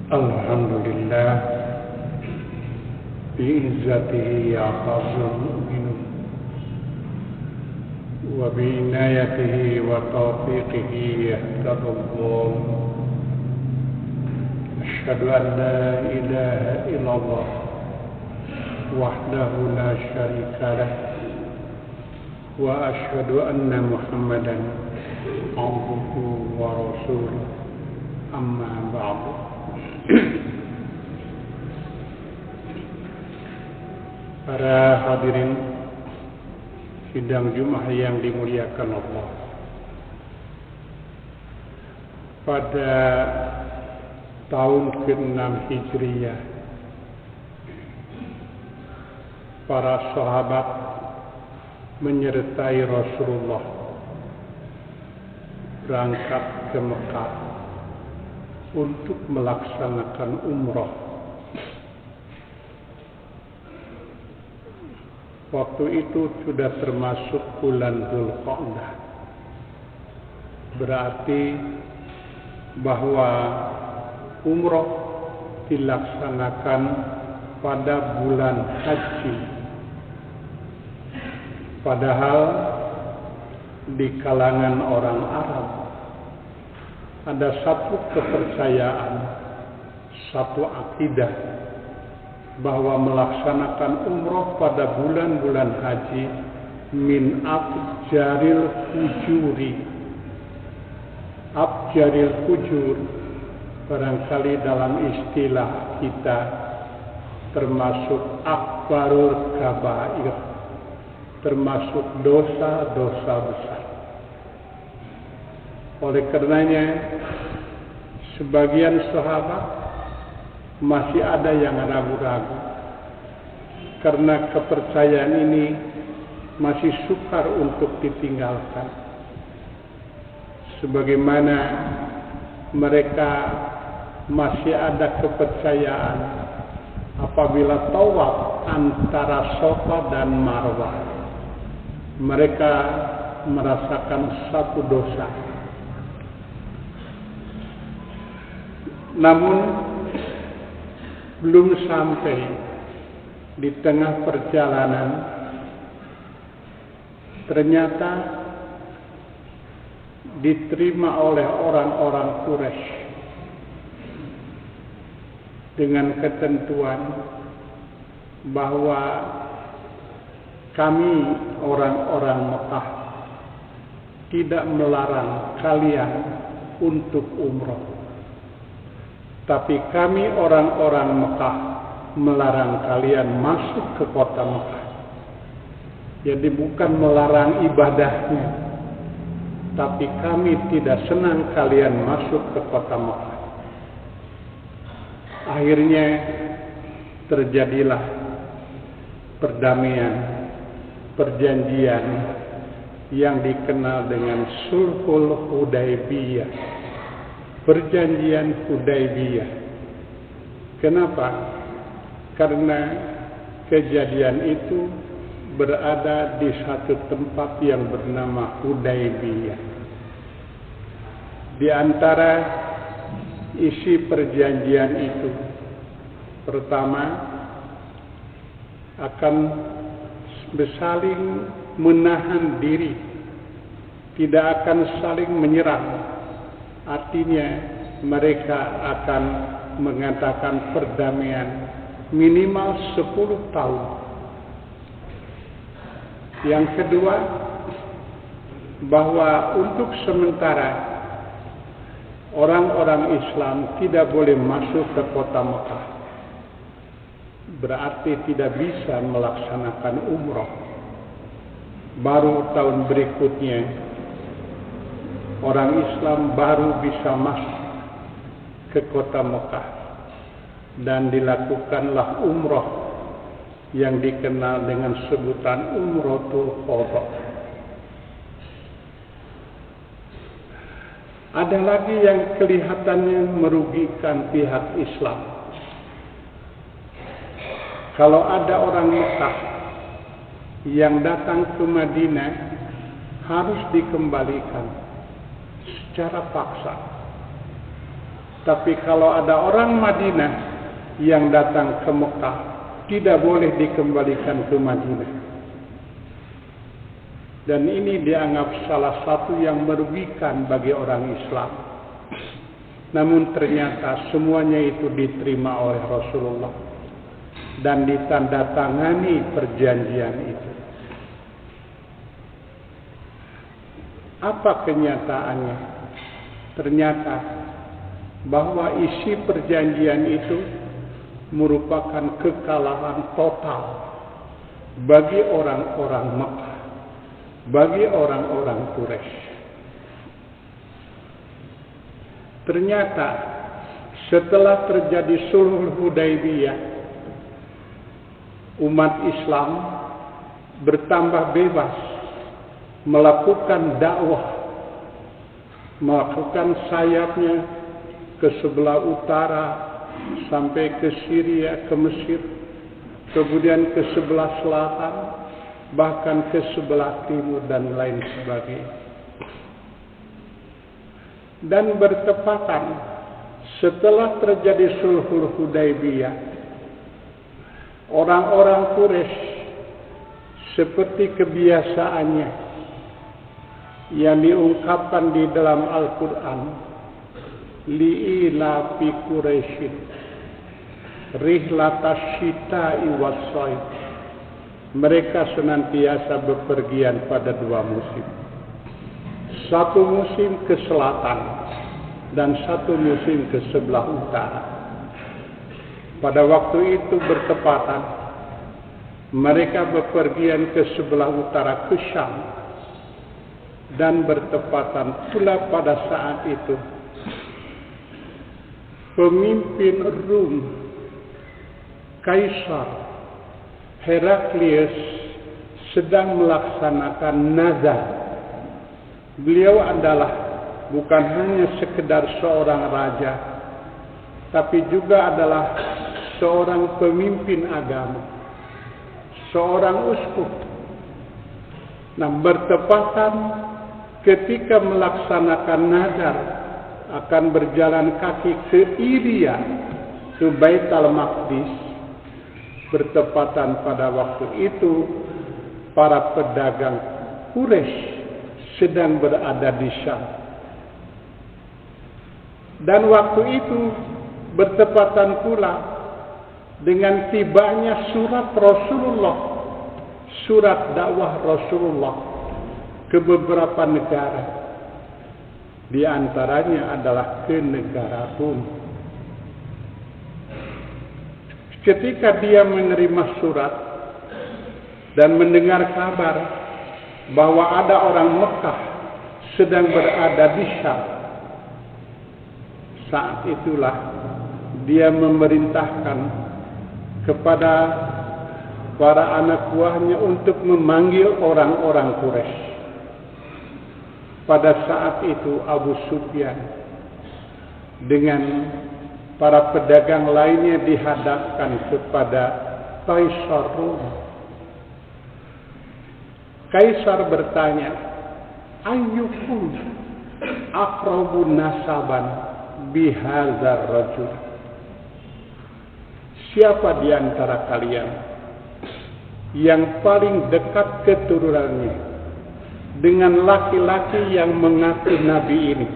Alhamdulillah bi'izzatihi ya'tazul mu'minun wa bi'inayatihi wa taufiqihi yahtadullah. Asyhadu an la ilaha illallah wahdahu la syarika lah wa asyhadu anna Muhammadan abduhu wa rasuluh. Amma ba'du. Para hadirin sidang Jumat yang dimuliakan Allah, pada tahun ke-6 Hijriah, para sahabat menyertai Rasulullah berangkat ke Mekah untuk melaksanakan umrah. Waktu itu sudah termasuk bulan Dzulqa'dah. Berarti bahwa umrah dilaksanakan pada bulan haji. Padahal di kalangan orang Arab ada satu kepercayaan, satu akidah bahwa melaksanakan umrah pada bulan-bulan haji min abjaril fujuri. Abjaril fujur barangkali dalam istilah kita termasuk akbarul kabair, termasuk dosa-dosa besar. Oleh karenanya sebagian sahabat masih ada yang ragu-ragu karena kepercayaan ini masih sukar untuk ditinggalkan. Sebagaimana mereka masih ada kepercayaan apabila tawaf antara Safa dan Marwah, mereka merasakan satu dosa. Namun belum sampai di tengah perjalanan, ternyata diterima oleh orang-orang Quraisy dengan ketentuan bahwa kami orang-orang Mekah tidak melarang kalian untuk umrah, tapi kami orang-orang Mekah melarang kalian masuk ke kota Mekah. Jadi bukan melarang ibadahnya, tapi kami tidak senang kalian masuk ke kota Mekah. Akhirnya terjadilah perdamaian, perjanjian yang dikenal dengan Sulhul Hudaybiyah, perjanjian Hudaybiyah. Kenapa? Karena kejadian itu berada di satu tempat yang bernama Hudaybiyah. Di antara isi perjanjian itu, pertama akan saling menahan diri, tidak akan saling menyerang. Artinya mereka akan mengatakan perdamaian minimal 10 tahun. Yang kedua, bahwa untuk sementara orang-orang Islam tidak boleh masuk ke kota Mekah. Berarti tidak bisa melaksanakan umrah. Baru tahun berikutnya orang Islam baru bisa masuk ke kota Mekah dan dilakukanlah umrah yang dikenal dengan sebutan Umratul Qadha. Ada lagi yang kelihatannya merugikan pihak Islam. Kalau ada orang Mekah yang datang ke Madinah harus dikembalikan secara paksa. Tapi kalau ada orang Madinah yang datang ke Mekah, tidak boleh dikembalikan ke Madinah. Dan ini dianggap salah satu yang merugikan bagi orang Islam. Namun ternyata semuanya itu diterima oleh Rasulullah dan ditandatangani perjanjian itu. Apa kenyataannya? Ternyata bahwa isi perjanjian itu merupakan kekalahan total bagi orang-orang Mekah, bagi orang-orang Quraisy. Ternyata setelah terjadi Sulhul Hudaybiyah, umat Islam bertambah bebas melakukan dakwah, melakukan sayapnya ke sebelah utara sampai ke Syria, ke Mesir, kemudian ke sebelah selatan, bahkan ke sebelah timur dan lain sebagainya. Dan bertepatan setelah terjadi Sulhul Hudaybiyah, orang-orang Quraisy seperti kebiasaannya yang diungkapkan di dalam Al-Quran, li'ilafi Quraisyin rihlatash syita'i was-shayf. Mereka senantiasa bepergian pada dua musim. Satu musim ke selatan dan satu musim ke sebelah utara. Pada waktu itu bertepatan mereka bepergian ke sebelah utara ke Syam, dan bertepatan pula pada saat itu pemimpin Rum, Kaisar Heraklius, sedang melaksanakan nazar. Beliau adalah bukan hanya sekedar seorang raja, tapi juga adalah seorang pemimpin agama, seorang uskup. Nah, bertepatan ketika melaksanakan nazar akan berjalan kaki ke Iria, ke Baitul Maqdis, bertepatan pada waktu itu para pedagang Quraisy sedang berada di Syam. Dan waktu itu bertepatan pula dengan tibanya surat Rasulullah, surat dakwah Rasulullah ke beberapa negara. Di antaranya adalah ke negara Rum. Ketika dia menerima surat dan mendengar kabar bahwa ada orang Mekah sedang berada di Syam, saat itulah dia memerintahkan kepada para anak buahnya untuk memanggil orang-orang Quraisy. Pada saat itu Abu Sufyan dengan para pedagang lainnya dihadapkan kepada Kaisar Rum. Kaisar bertanya, ayyukum aqrabu nasaban bihadzal rajul? Siapa di antara kalian yang paling dekat keturunannya dengan laki-laki yang mengaku nabi ini?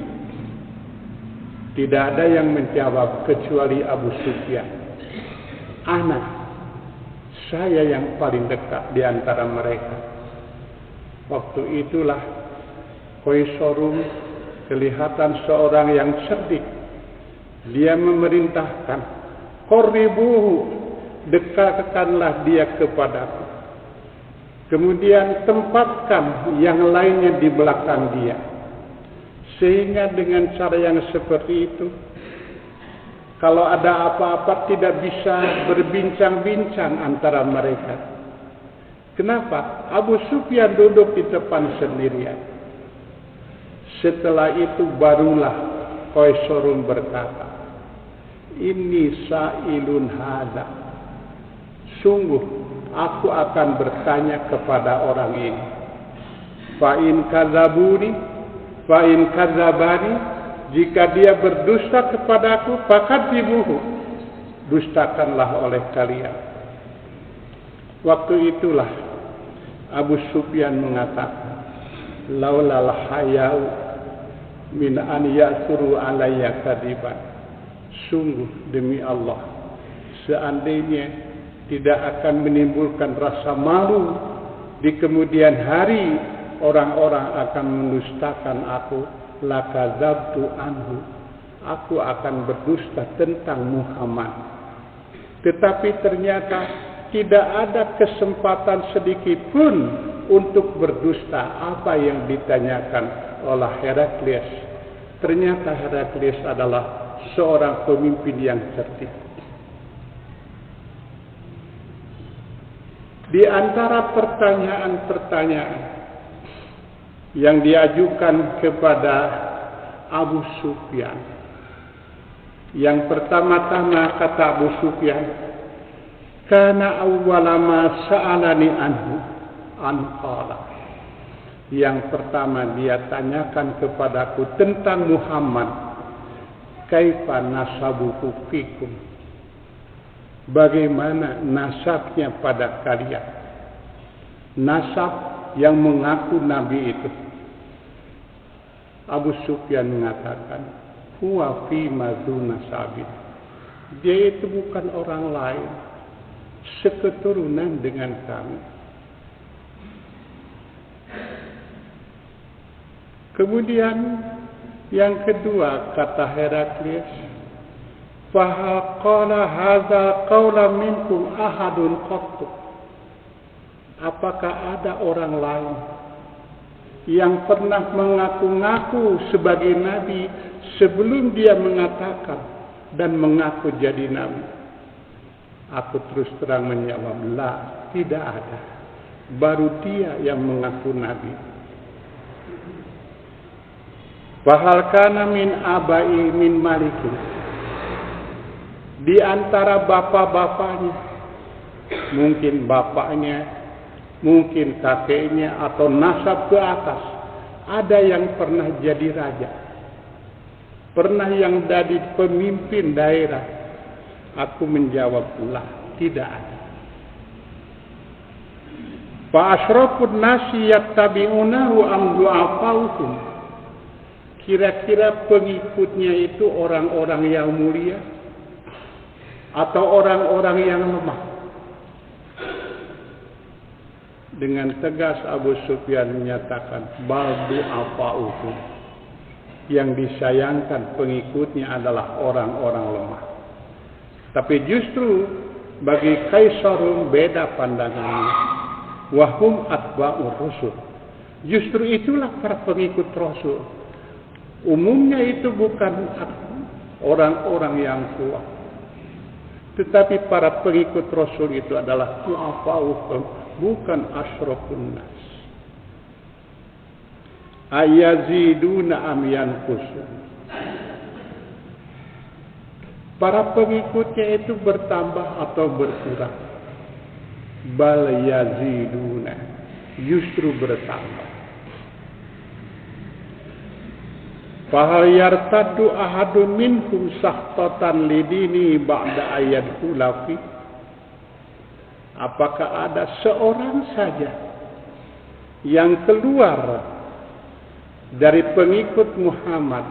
Tidak ada yang menjawab kecuali Abu Sufyan. Saya yang paling dekat di antara mereka. Waktu itulah Kaisar Rum kelihatan seorang yang cerdik. Dia memerintahkan, qurribuhu, dekatkanlah dia kepadaku. Kemudian tempatkan yang lainnya di belakang dia. Sehingga dengan cara yang seperti itu, kalau ada apa-apa tidak bisa berbincang-bincang antara mereka. Kenapa? Abu Sufyan duduk di depan sendirian. Setelah itu barulah Kaisar Rum berkata, ini sa'ilun hadza. Sungguh aku akan bertanya kepada orang ini. Fa in kadzabani, jika dia berdusta kepadaku, fakdzibuhu, dustakanlah oleh kalian. Waktu itulah Abu Sufyan mengatakan, laulal hayau min an ya'suru alayya kadiban. Sungguh demi Allah, seandainya tidak akan menimbulkan rasa malu di kemudian hari orang-orang akan mendustakan aku, lakadzabtu anhu, aku akan berdusta tentang Muhammad. Tetapi ternyata tidak ada kesempatan sedikit pun untuk berdusta apa yang ditanyakan oleh Heraklius. Ternyata Heraklius adalah seorang pemimpin yang cerdik. Di antara pertanyaan-pertanyaan yang diajukan kepada Abu Sufyan, yang pertama-tama kata Abu Sufyan, kana awwala ma sa'alani anhu anqala. Yang pertama dia tanyakan kepadaku tentang Muhammad, kaifa nasabuhu fikum, bagaimana nasabnya pada kalian, nasab yang mengaku nabi itu. Abu Sufyan mengatakan, huwa fi maduna sabit, dia itu bukan orang lain, seketurunan dengan kami. Kemudian yang kedua kata Heraklius, fa qala hadza qaula minkum ahadun qattu, apakah ada orang lain yang pernah mengaku-ngaku sebagai nabi sebelum dia mengatakan dan mengaku jadi nabi? Aku terus terang menjawab, la, tidak ada. Baru dia yang mengaku nabi. Fahal kana min abai min malikin, di antara bapak-bapaknya, mungkin bapaknya, mungkin kakeknya, atau nasab ke atas, ada yang pernah jadi raja, pernah yang jadi pemimpin daerah. Aku menjawab, lah, tidak ada. Fa asyrafun nasi yattabi'unahu am du'afauhum, kira-kira pengikutnya itu orang-orang yang mulia atau orang-orang yang lemah? Dengan tegas Abu Sufyan menyatakan, bal du'afauhum, yang disayangkan pengikutnya adalah orang-orang lemah. Tapi justru bagi Kaisarum beda pandangannya. Wahum atba'ur rusul, justru itulah para pengikut Rasul. Umumnya itu bukan orang-orang yang kuat, tetapi para pengikut Rasul itu adalah du'afa'uhum, bukan asyrafun nas. Ayaziduna am yanqusun, para pengikutnya itu bertambah atau berkurang? Bal yaziduna, justru bertambah. Fahal yartaddu ahadun minkum sahtatan lidini ba'da ayat hulafi, apakah ada seorang saja yang keluar dari pengikut Muhammad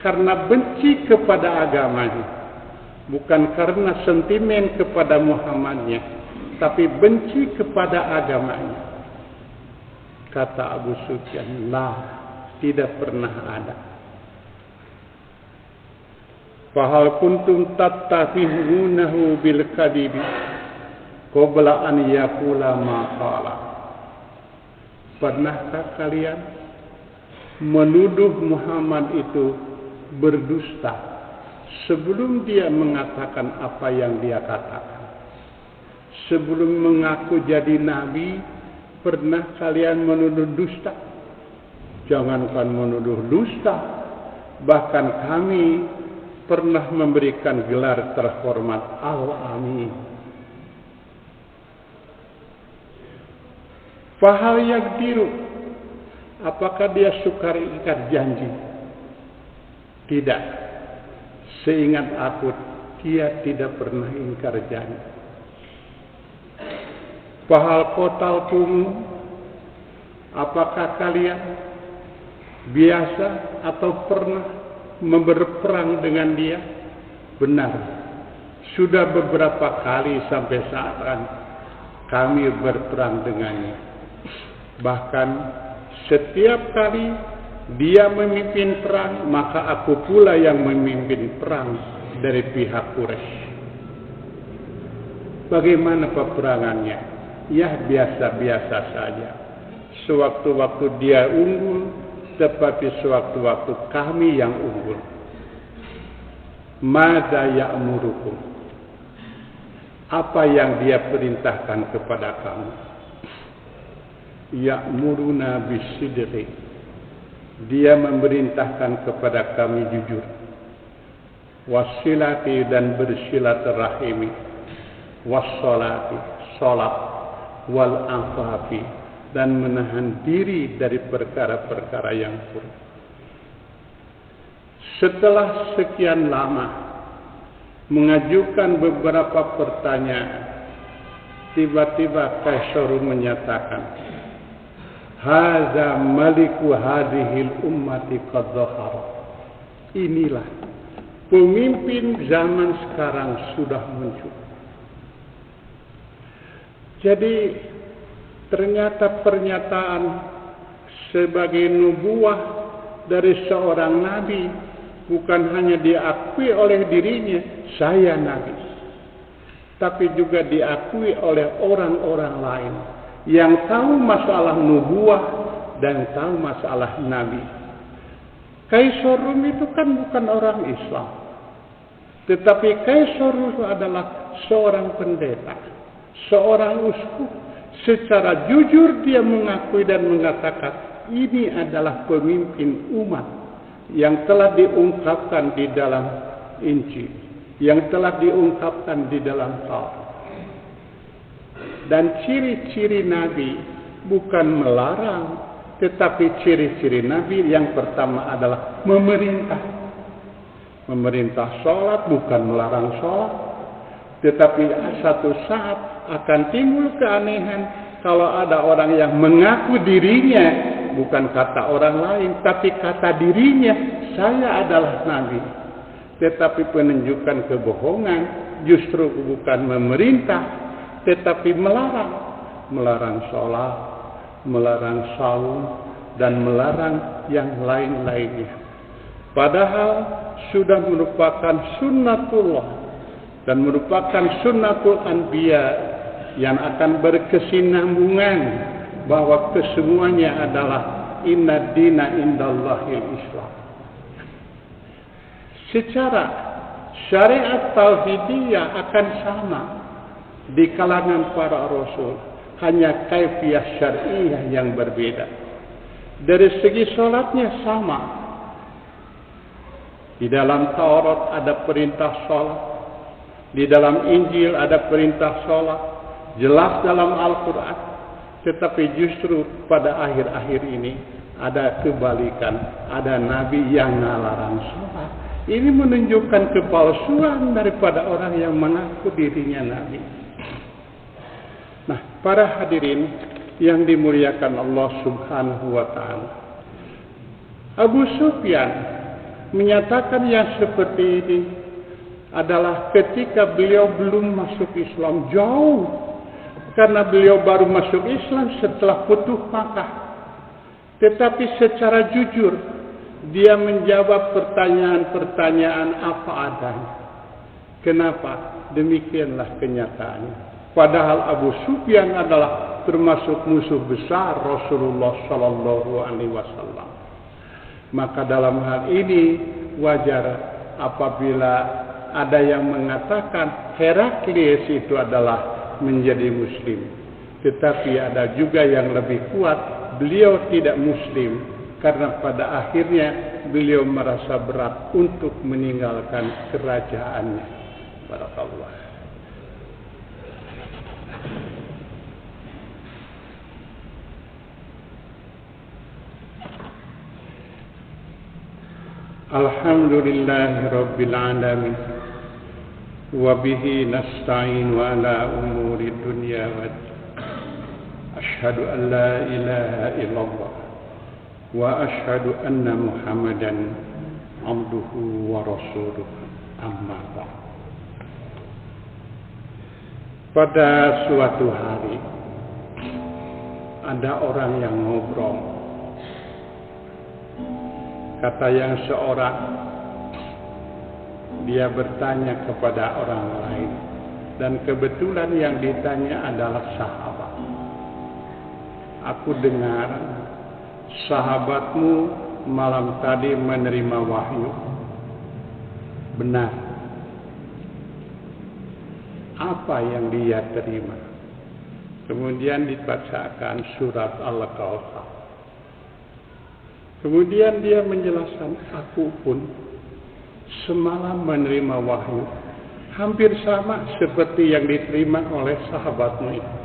karena benci kepada agamanya, bukan karena sentimen kepada Muhammadnya, tapi benci kepada agamanya? Kata Abu Sufyan, lah, tidak pernah ada. Fahal kuntum tattahimunahu bil kadibi qabla an yaqula ma qala, pernahkah kalian menuduh Muhammad itu berdusta sebelum dia mengatakan apa yang dia katakan? Sebelum mengaku jadi nabi, pernah kalian menuduh dusta? Jangankan menuduh dusta, bahkan kami pernah memberikan gelar terhormat Al-Amin. Fahal yaqdiru, apakah dia sukar ikat janji? Tidak. Seingat aku, dia tidak pernah ingkar janji. Fahal qataltum, apakah kalian biasa atau pernah berperang dengan dia? Benar. Sudah beberapa kali sampai saat kami berperang dengannya. Bahkan setiap kali dia memimpin perang, maka aku pula yang memimpin perang dari pihak Quraisy. Bagaimana peperangannya? Ya biasa-biasa saja. Sewaktu-waktu dia unggul, tetapi sewaktu-waktu kami yang unggul. Madza ya'murukum? Apa yang dia perintahkan kepada kamu? Ya'muruna bisidqi. Dia memerintahkan kepada kami jujur. Wasilati, dan bersilaturahimi. Wassalati, salat. Wal afafi, dan menahan diri dari perkara-perkara yang buruk. Setelah sekian lama mengajukan beberapa pertanyaan, tiba-tiba Kaisar menyatakan, "Hadza maliku hadhil ummati qad dhahara." Inilah pemimpin zaman sekarang sudah muncul. Jadi ternyata pernyataan sebagai nubuah dari seorang nabi bukan hanya diakui oleh dirinya, saya nabi, tapi juga diakui oleh orang-orang lain yang tahu masalah nubuah dan tahu masalah nabi. Kaisar Rum itu kan bukan orang Islam, tetapi Kaisar Rum adalah seorang pendeta, seorang uskup. Secara jujur dia mengakui dan mengatakan, ini adalah pemimpin umat yang telah diungkapkan di dalam Injil, yang telah diungkapkan di dalam Taurat. Dan ciri-ciri Nabi bukan melarang, tetapi ciri-ciri Nabi yang pertama adalah memerintah. Memerintah sholat, bukan melarang sholat. Tetapi satu saat akan timbul keanehan kalau ada orang yang mengaku dirinya, bukan kata orang lain, tapi kata dirinya, saya adalah nabi. Tetapi penunjukan kebohongan justru bukan memerintah, tetapi melarang. Melarang sholat, melarang saum, dan melarang yang lain-lainnya. Padahal sudah merupakan sunnatullah dan merupakan sunnatul anbiya yang akan berkesinambungan, bahwa kesemuanya adalah inna dina indallahil Islam. Secara syariat tauhidiyah akan sama di kalangan para rasul, hanya kaifiyah syariah yang berbeda. Dari segi salatnya sama. Di dalam Taurat ada perintah salat, di dalam Injil ada perintah sholat, jelas dalam Al-Quran. Tetapi justru pada akhir-akhir ini ada kebalikan, ada nabi yang melarang sholat. Ini menunjukkan kepalsuan daripada orang yang mengaku dirinya nabi. Nah, para hadirin yang dimuliakan Allah Subhanahu wa Ta'ala, Abu Sufyan menyatakan yang seperti ini adalah ketika beliau belum masuk Islam, jauh, karena beliau baru masuk Islam setelah Futuh Makkah. Tetapi secara jujur dia menjawab pertanyaan-pertanyaan apa adanya. Kenapa? Demikianlah kenyataannya. Padahal Abu Sufyan adalah termasuk musuh besar Rasulullah Sallallahu Alaihi Wasallam. Maka dalam hal ini wajar apabila ada yang mengatakan Heraklius itu adalah menjadi muslim. Tetapi ada juga yang lebih kuat, beliau tidak muslim karena pada akhirnya beliau merasa berat untuk meninggalkan kerajaannya. Barakallah. Alhamdulillahi Rabbil Alamin. Wa bihi nasta'in ala umuri dunya wa asyhadu an la ilaha illallah wa asyhadu anna Muhammadan abduhu wa rasuluh. Amma ba'd. Pada suatu hari ada orang yang ngobrol. Kata yang seorang, dia bertanya kepada orang lain, dan kebetulan yang ditanya adalah sahabat. Aku dengar sahabatmu malam tadi menerima wahyu. Benar. Apa yang dia terima? Kemudian dibacakan surat Al-Kautsar. Kemudian dia menjelaskan, aku pun semalam menerima wahyu hampir sama seperti yang diterima oleh sahabatmu itu.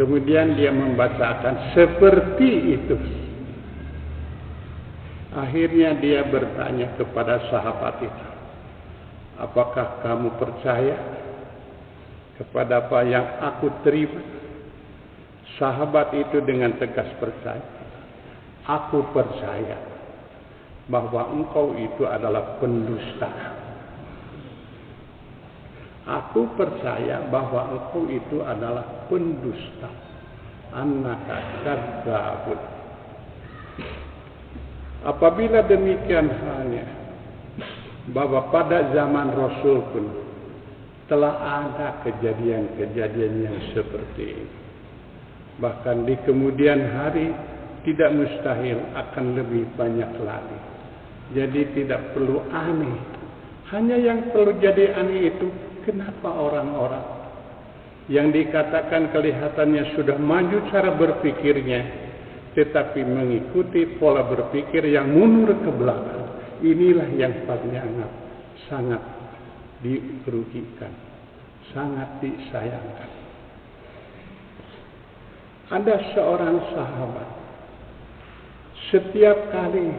Kemudian dia membacakan seperti itu. Akhirnya dia bertanya kepada sahabat itu, apakah kamu percaya kepada apa yang aku terima? Sahabat itu dengan tegas percaya. Aku percaya bahwa engkau itu adalah pendusta. Aku percaya bahwa engkau itu adalah pendusta. Annaka kadzdzabun. Apabila demikian halnya, bahwa pada zaman Rasul pun telah ada kejadian-kejadian yang seperti ini. Bahkan di kemudian hari tidak mustahil akan lebih banyak lagi. Jadi tidak perlu aneh. Hanya yang perlu jadi aneh itu, kenapa orang-orang yang dikatakan kelihatannya sudah maju cara berpikirnya, tetapi mengikuti pola berpikir yang mundur ke belakang. Inilah yang paling sangat dirugikan, sangat disayangkan. Ada seorang sahabat, setiap kali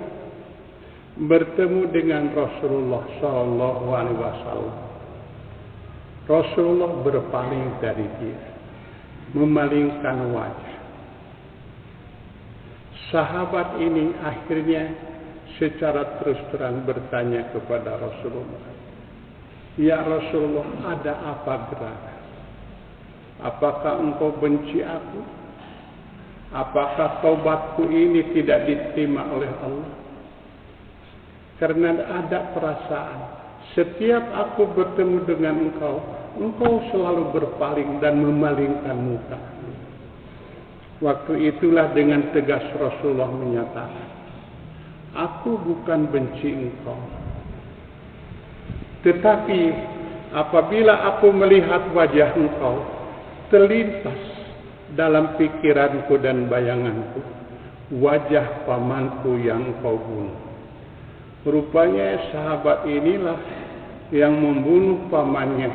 bertemu dengan Rasulullah SAW, Rasulullah berpaling dari dia, memalingkan wajah. Sahabat ini akhirnya secara terus terang bertanya kepada Rasulullah, ya Rasulullah, ada apa gerangan? Apakah engkau benci aku? Apakah taubatku ini tidak diterima oleh Allah? Karena ada perasaan, setiap aku bertemu dengan engkau, engkau selalu berpaling dan memalingkan muka. Waktu itulah dengan tegas Rasulullah menyatakan, aku bukan benci engkau. Tetapi apabila aku melihat wajah engkau, terlintas dalam pikiranku dan bayanganku wajah pamanku yang kau bunuh. Rupanya sahabat inilah yang membunuh pamannya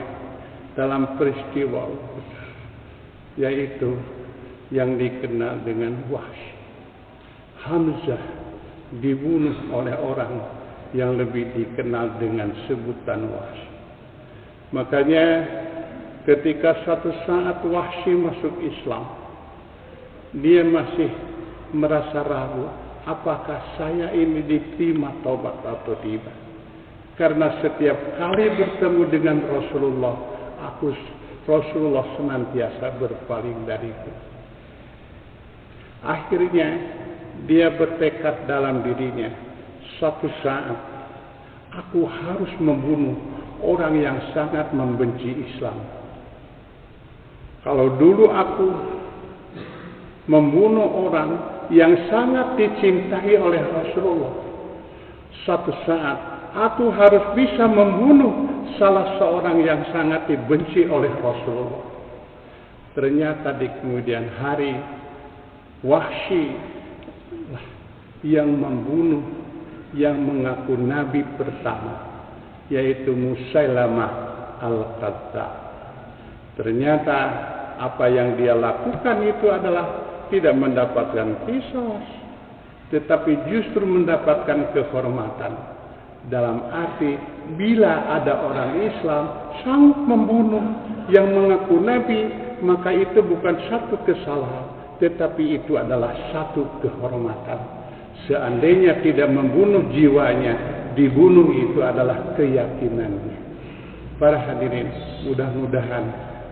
dalam peristiwa Uhud, yaitu yang dikenal dengan Wahsy. Hamzah dibunuh oleh orang yang lebih dikenal dengan sebutan Wahsy. Makanya ketika suatu saat Wahsy masuk Islam, dia masih merasa ragu, apakah saya ini diterima taubat atau tidak. Karena setiap kali bertemu dengan Rasulullah, Rasulullah senantiasa berpaling dariku. Akhirnya dia bertekad dalam dirinya, suatu saat aku harus membunuh orang yang sangat membenci Islam. Kalau dulu aku membunuh orang yang sangat dicintai oleh Rasulullah, suatu saat aku harus bisa membunuh salah seorang yang sangat dibenci oleh Rasulullah. Ternyata di kemudian hari, Wahsy yang membunuh yang mengaku nabi pertama, yaitu Musailamah Al-Kadzdzab. Ternyata apa yang dia lakukan itu adalah tidak mendapatkan kisos, tetapi justru mendapatkan kehormatan. Dalam arti bila ada orang Islam sanggup membunuh yang mengaku Nabi, maka itu bukan satu kesalahan, tetapi itu adalah satu kehormatan. Seandainya tidak membunuh jiwanya, dibunuh itu adalah keyakinannya. Para hadirin, mudah-mudahan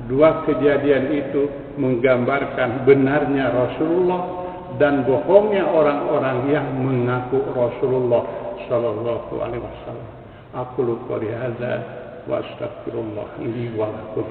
dua kejadian itu menggambarkan benarnya Rasulullah dan bohongnya orang-orang yang mengaku Rasulullah sallallahu alaihi wasallam. Aku qouli hadza wa astaghfirullah li wa lakum.